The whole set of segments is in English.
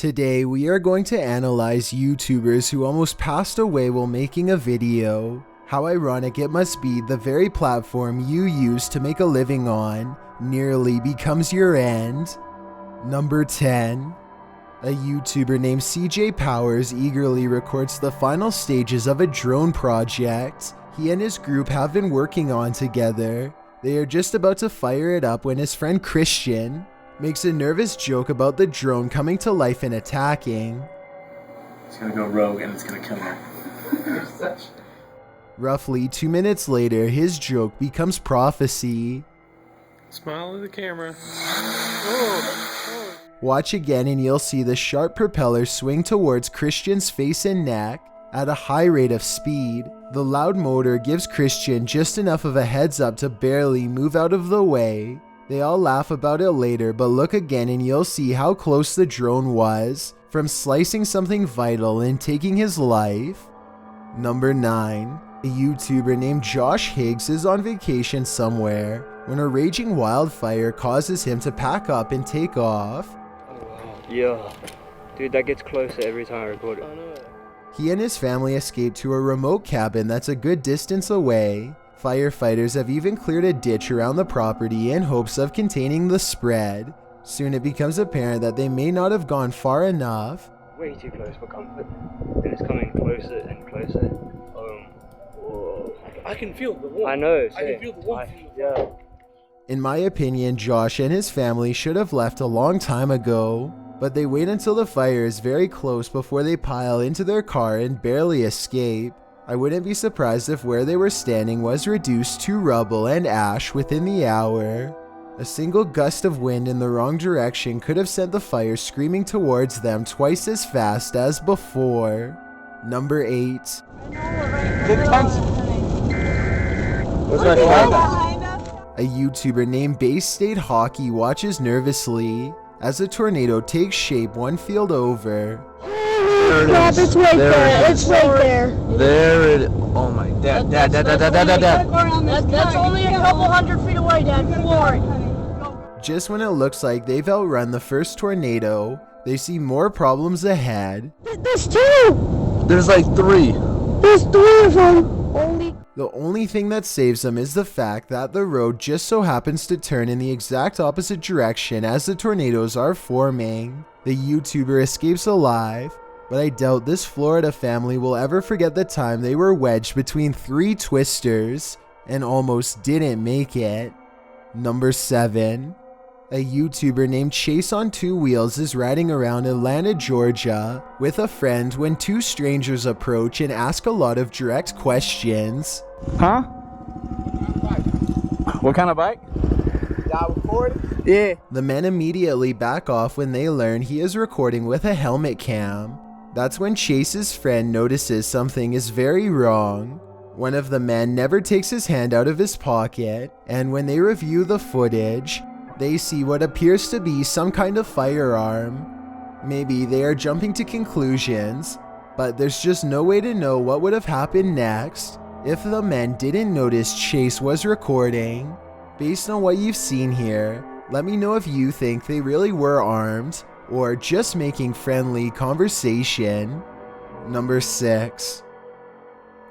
Today we are going to analyze YouTubers who almost passed away while making a video. How ironic it must be the very platform you use to make a living on nearly becomes your end. Number 10. A YouTuber named CJ Powers eagerly records the final stages of a drone project he and his group have been working on together. They are just about to fire it up when his friend Christian makes a nervous joke about the drone coming to life and attacking. It's gonna go rogue and it's gonna kill her. Roughly 2 minutes later, his joke becomes prophecy. Smile at the camera. Watch again and you'll see the sharp propeller swing towards Christian's face and neck at a high rate of speed. The loud motor gives Christian just enough of a heads up to barely move out of the way. They all laugh about it later, but look again and you'll see how close the drone was from slicing something vital and taking his life. Number 9. A YouTuber named Josh Higgs is on vacation somewhere when a raging wildfire causes him to pack up and take off. Oh wow. Yeah. Dude, that gets closer every time I record it. He and his family escaped to a remote cabin that's a good distance away. Firefighters have even cleared a ditch around the property in hopes of containing the spread. Soon it becomes apparent that they may not have gone far enough. Way too close for comfort. And it's coming closer and closer. Whoa. I can feel the warmth. I know. I can feel the warmth. Yeah. In my opinion, Josh and his family should have left a long time ago, but they wait until the fire is very close before they pile into their car and barely escape. I wouldn't be surprised if where they were standing was reduced to rubble and ash within the hour. A single gust of wind in the wrong direction could have sent the fire screaming towards them twice as fast as before. Number 8. A YouTuber named Bay State Hockey watches nervously as a tornado takes shape one field over. Dad, it's right there. It's right there. There it is. Oh my dad. Dad. That's only a couple hundred feet away, Dad. Floor. Just when it looks like they've outrun the first tornado, they see more problems ahead. There's 2. There's like 3. There's 3 of them. The only thing that saves them is the fact that the road just so happens to turn in the exact opposite direction as the tornadoes are forming. The YouTuber escapes alive, but I doubt this Florida family will ever forget the time they were wedged between 3 twisters and almost didn't make it. Number 7. A YouTuber named Chase on 2 Wheels is riding around Atlanta, Georgia with a friend when 2 strangers approach and ask a lot of direct questions. Huh? What kind of bike? Yeah. The men immediately back off when they learn he is recording with a helmet cam. That's when Chase's friend notices something is very wrong. One of the men never takes his hand out of his pocket, and when they review the footage, they see what appears to be some kind of firearm. Maybe they are jumping to conclusions, but there's just no way to know what would have happened next if the men didn't notice Chase was recording. Based on what you've seen here, let me know if you think they really were armed or just making friendly conversation. Number 6.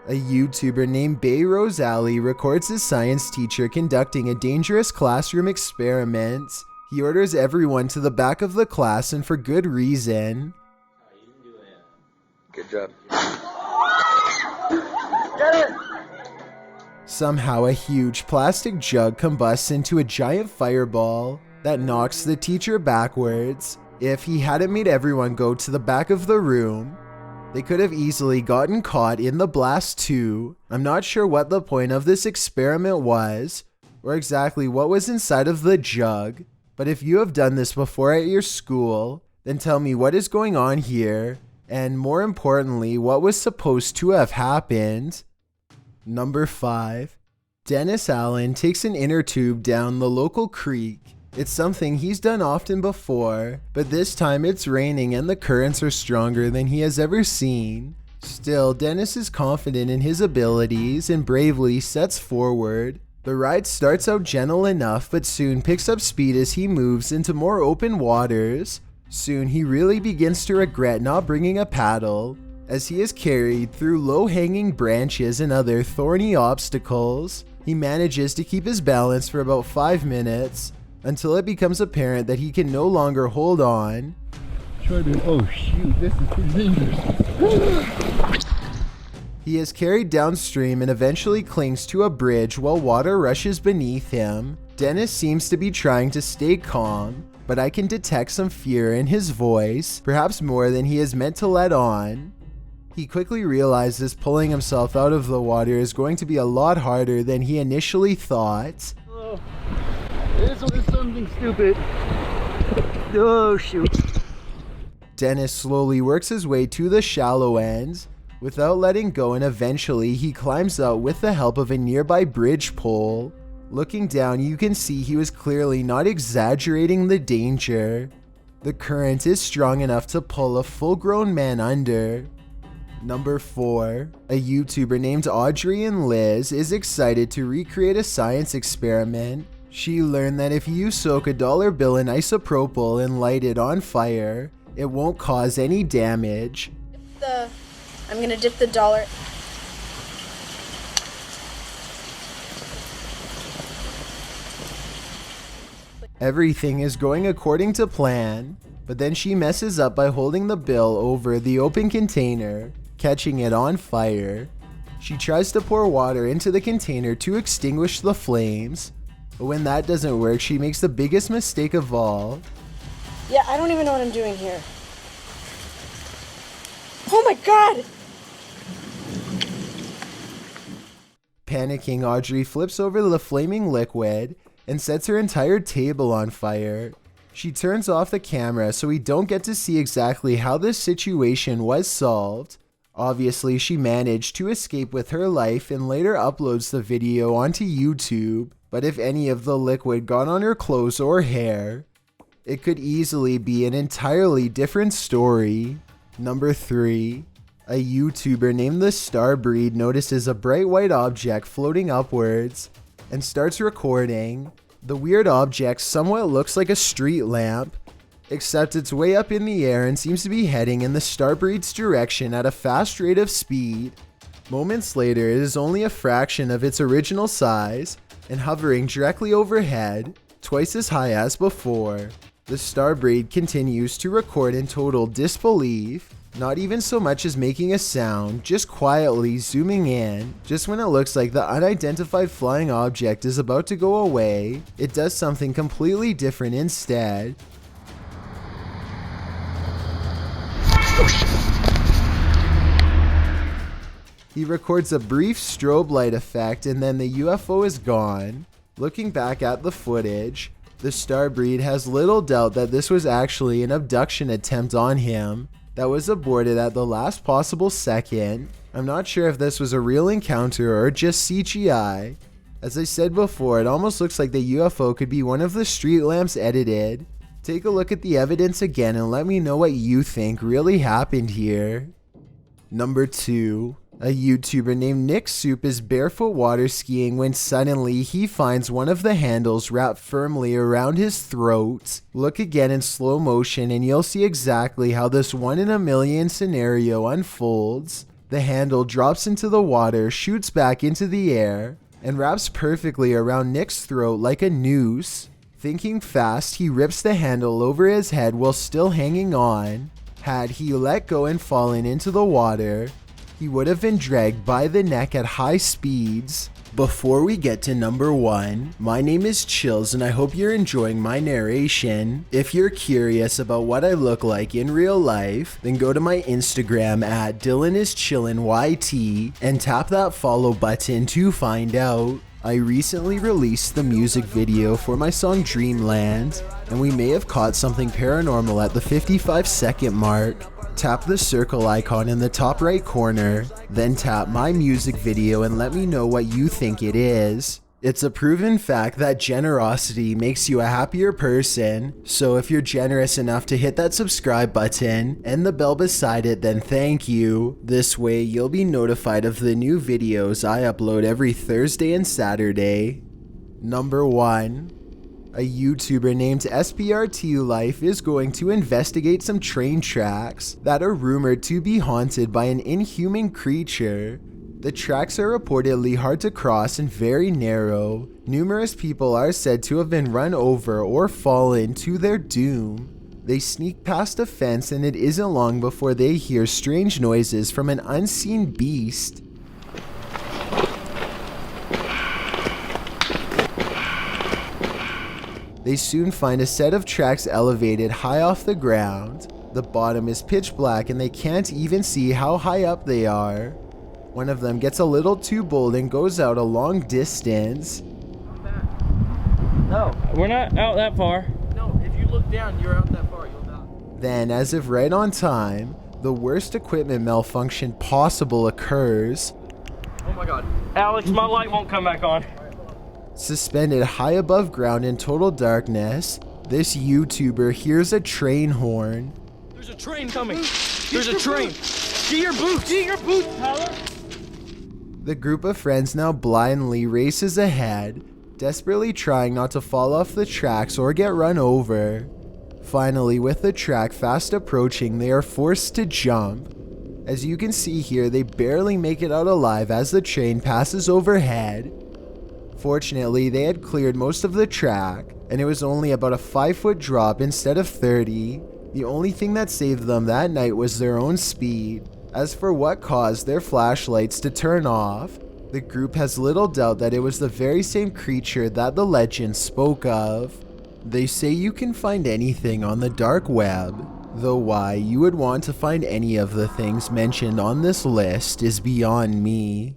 A YouTuber named Rosalie records his science teacher conducting a dangerous classroom experiment. He orders everyone to the back of the class and for good reason. Good job. Somehow a huge plastic jug combusts into a giant fireball that knocks the teacher backwards. If he hadn't made everyone go to the back of the room, they could have easily gotten caught in the blast too. I'm not sure what the point of this experiment was, or exactly what was inside of the jug, but if you have done this before at your school, then tell me what is going on here, and more importantly, what was supposed to have happened. Number 5. Dennis Allen takes an inner tube down the local creek. It's something he's done often before, but this time it's raining and the currents are stronger than he has ever seen. Still, Dennis is confident in his abilities and bravely sets forward. The ride starts out gentle enough but soon picks up speed as he moves into more open waters. Soon he really begins to regret not bringing a paddle, as he is carried through low-hanging branches and other thorny obstacles. He manages to keep his balance for about 5 minutes, until it becomes apparent that he can no longer hold on. Oh shoot, this is too dangerous. He is carried downstream and eventually clings to a bridge while water rushes beneath him. Dennis seems to be trying to stay calm, but I can detect some fear in his voice, perhaps more than he is meant to let on. He quickly realizes pulling himself out of the water is going to be a lot harder than he initially thought. Oh, this was something stupid. Oh shoot. Dennis slowly works his way to the shallow end without letting go, and eventually he climbs out with the help of a nearby bridge pole. Looking down, you can see he was clearly not exaggerating the danger. The current is strong enough to pull a full-grown man under. Number 4. A YouTuber named Audrey Liz is excited to recreate a science experiment. She learned that if you soak a dollar bill in isopropyl and light it on fire, it won't cause any damage. I'm gonna dip the dollar. Everything is going according to plan, but then she messes up by holding the bill over the open container, catching it on fire. She tries to pour water into the container to extinguish the flames, but when that doesn't work, she makes the biggest mistake of all. Yeah, I don't even know what I'm doing here. Oh my god! Panicking, Audrey flips over the flaming liquid and sets her entire table on fire. She turns off the camera so we don't get to see exactly how this situation was solved. Obviously, she managed to escape with her life and later uploads the video onto YouTube, but if any of the liquid got on her clothes or hair, it could easily be an entirely different story. Number 3. A YouTuber named the Starbreed notices a bright white object floating upwards and starts recording. The weird object somewhat looks like a street lamp, except it's way up in the air and seems to be heading in the Starbreed's direction at a fast rate of speed. Moments later, it is only a fraction of its original size and hovering directly overhead, twice as high as before. The Starbreed continues to record in total disbelief, not even so much as making a sound, just quietly zooming in. Just when it looks like the unidentified flying object is about to go away, it does something completely different instead. He records a brief strobe light effect and then the UFO is gone. Looking back at the footage, the Starbreed has little doubt that this was actually an abduction attempt on him that was aborted at the last possible second. I'm not sure if this was a real encounter or just CGI. As I said before, it almost looks like the UFO could be one of the street lamps edited. Take a look at the evidence again and let me know what you think really happened here. Number 2. A YouTuber named Nick Soup is barefoot water skiing when suddenly he finds one of the handles wrapped firmly around his throat. Look again in slow motion and you'll see exactly how this 1 in a million scenario unfolds. The handle drops into the water, shoots back into the air, and wraps perfectly around Nick's throat like a noose. Thinking fast, he rips the handle over his head while still hanging on. Had he let go and fallen into the water, he would have been dragged by the neck at high speeds. Before we get to number 1, my name is Chills and I hope you're enjoying my narration. If you're curious about what I look like in real life, then go to my Instagram at ChillinYT and tap that follow button to find out. I recently released the music video for my song Dreamland, and we may have caught something paranormal at the 55-second mark. Tap the circle icon in the top right corner, then tap my music video and let me know what you think it is. It's a proven fact that generosity makes you a happier person, so if you're generous enough to hit that subscribe button and the bell beside it, then thank you. This way you'll be notified of the new videos I upload every Thursday and Saturday. Number 1. A YouTuber named SbrtLife is going to investigate some train tracks that are rumored to be haunted by an inhuman creature. The tracks are reportedly hard to cross and very narrow. Numerous people are said to have been run over or fallen to their doom. They sneak past a fence and it isn't long before they hear strange noises from an unseen beast. They soon find a set of tracks elevated high off the ground. The bottom is pitch black and they can't even see how high up they are. One of them gets a little too bold and goes out a long distance. No. We're not out that far. No, if you look down, you're out that far, you'll die. Then, as if right on time, the worst equipment malfunction possible occurs. Oh my god. Alex, my light won't come back on. Suspended high above ground in total darkness, this YouTuber hears a train horn. There's a train coming. There's a train. Get your boots. Get your boots, Tyler. The group of friends now blindly races ahead, desperately trying not to fall off the tracks or get run over. Finally, with the track fast approaching, they are forced to jump. As you can see here, they barely make it out alive as the train passes overhead. Fortunately, they had cleared most of the track, and it was only about a 5-foot drop instead of 30. The only thing that saved them that night was their own speed. As for what caused their flashlights to turn off, the group has little doubt that it was the very same creature that the legend spoke of. They say you can find anything on the dark web, though why you would want to find any of the things mentioned on this list is beyond me.